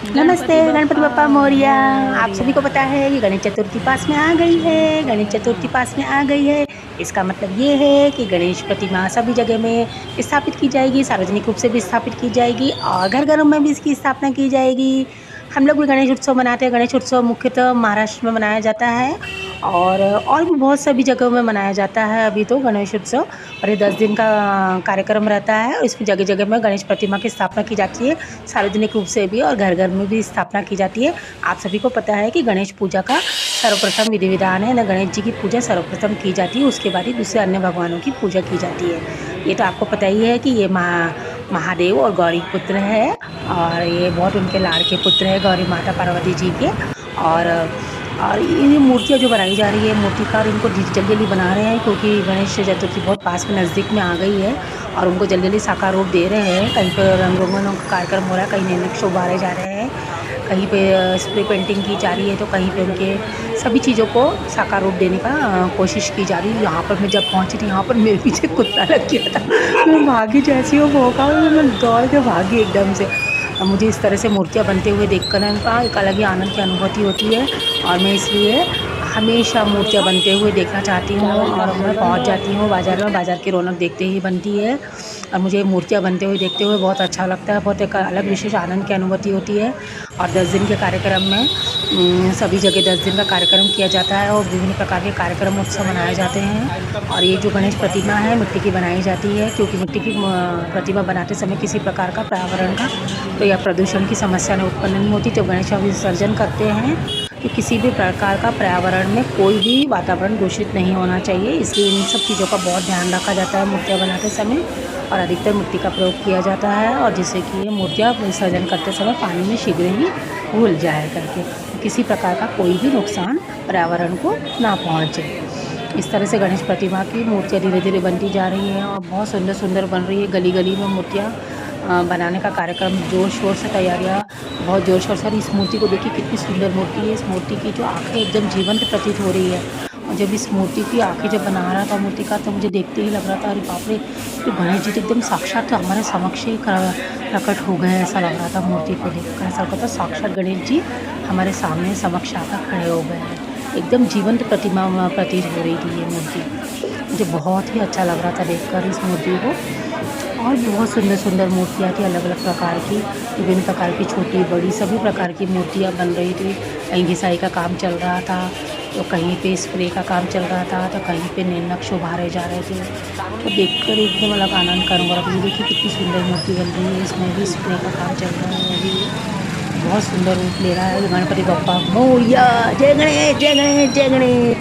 नमस्ते गणपति बप्पा मोरिया। आप सभी को पता है कि गणेश चतुर्थी पास में आ गई है। गणेश चतुर्थी पास में आ गई है, इसका मतलब ये है कि गणेश प्रतिमा सभी जगह में स्थापित की जाएगी, सार्वजनिक रूप से भी स्थापित की जाएगी और घर घरों में भी इसकी स्थापना की जाएगी। हम लोग भी गणेश उत्सव मनाते हैं। गणेश उत्सव मुख्यतः महाराष्ट्र में मनाया जाता है और भी बहुत सभी जगहों में मनाया जाता है अभी तो गणेश उत्सव। और ये 10 दिन का कार्यक्रम रहता है और इसमें जगह जगह में गणेश प्रतिमा की स्थापना की जाती है, सार्वजनिक रूप से भी और घर घर में भी स्थापना की जाती है। आप सभी को पता है कि गणेश पूजा का सर्वप्रथम विधि विधान है ना, गणेश जी की पूजा सर्वप्रथम की जाती है, उसके बाद ही दूसरे अन्य भगवानों की पूजा की जाती है। ये तो आपको पता ही है कि ये महादेव और गौरी पुत्र है और ये बहुत उनके लाड़के पुत्र है गौरी माता पार्वती जी के। और ये मूर्तियाँ जो बनाई जा रही है, मूर्तिकार इनको जल्दी जल्दी बना रहे हैं क्योंकि गणेश चतुर्थी बहुत पास में नज़दीक में आ गई है और उनको जल्दी जल्दी साकार रूप दे रहे हैं। कहीं पर रंग रोगनों का कार्यक्रम हो रहा है, कहीं नए नक्शे उभारे जा रहे हैं, कहीं पे स्प्रे पेंटिंग की जा रही है, तो कहीं पे उनके सभी चीज़ों को साकार रूप देने का कोशिश की जा रही है। यहाँ पर मैं जब पहुँची थी, यहाँ पर मेरे पीछे कुत्ता लग गया था। मैं भागी जैसी वो मौका, मैं दौड़ के भागी एकदम से। मुझे इस तरह से मूर्तियाँ बनते हुए देखकर ना एक अलग ही आनंद की अनुभूति होती है और मैं इसलिए हमेशा मूर्तियाँ बनते हुए देखना चाहती हूँ और मैं पहुँच जाती हूँ बाज़ार में। बाज़ार की रौनक देखते ही बनती है और मुझे मूर्तियाँ बनते हुए देखते हुए बहुत अच्छा लगता है, बहुत एक अलग विशेष आनंद की अनुभूति होती है। और 10 दिन के कार्यक्रम में सभी जगह 10 दिन का कार्यक्रम किया जाता है और विभिन्न प्रकार के कार्यक्रम उत्सव मनाए जाते हैं। और ये जो गणेश प्रतिमा है मिट्टी की बनाई जाती है क्योंकि मिट्टी की प्रतिमा बनाते समय किसी प्रकार का पर्यावरण का तो या प्रदूषण की समस्या उत्पन्न नहीं होती। जब गणेश का विसर्जन करते हैं तो किसी भी प्रकार का पर्यावरण में कोई भी वातावरण दूषित नहीं होना चाहिए, इसलिए इन सब चीज़ों का बहुत ध्यान रखा जाता है मूर्तियाँ बनाते समय। और अधिकतर मिट्टी का प्रयोग किया जाता है और जिससे कि ये मूर्तियाँ विसर्जन करते समय पानी में शीघ्र ही घुल जाए करके, किसी प्रकार का कोई भी नुकसान पर्यावरण को ना पहुँचे। इस तरह से गणेश प्रतिमा की मूर्तियाँ धीरे धीरे बनती जा रही हैं और बहुत सुंदर सुंदर बन रही है। गली गली में मूर्तियाँ बनाने का कार्यक्रम जोर शोर से, तैयारियाँ बहुत जोर शोर से। इस मूर्ति को देखिए कितनी सुंदर मूर्ति है। इस मूर्ति की जो आँखें एकदम जीवंत प्रतीत हो रही है और जब इस मूर्ति की आँखें जब बना रहा था मूर्तिकार तो मुझे देखते ही लग रहा था अरे बाप रे, तो गणेश जी तो एकदम साक्षात हमारे समक्ष ही प्रकट हो गए, ऐसा लग रहा था मूर्ति को देखकर। ऐसा लगता था साक्षात गणेश जी हमारे सामने समक्ष आकर खड़े हो गए हैं। एकदम जीवंत प्रतिमा प्रतीत हो रही थी ये मूर्ति। मुझे बहुत ही अच्छा लग रहा था देखकर इस मूर्ति को। और भी बहुत सुंदर सुंदर मूर्तियाँ थी, अलग अलग प्रकार की, विभिन्न प्रकार की, छोटी बड़ी सभी प्रकार की मूर्तियाँ बन रही थी। कहीं घिसाई का काम चल रहा था तो कहीं पे स्प्रे का काम चल रहा था तो कहीं पे नए नक्शे उभारे जा रहे थे। तो देखकर एकदम अलग आनंद करूँगा। ये देखिए कितनी सुंदर मूर्ति बन रही है, इसमें भी स्प्रे का काम चल रहा है, वो भी बहुत सुंदर रूप ले रहा है। गणपति बप्पा मोरिया। जय गणेश जय गणेश जय गणेश।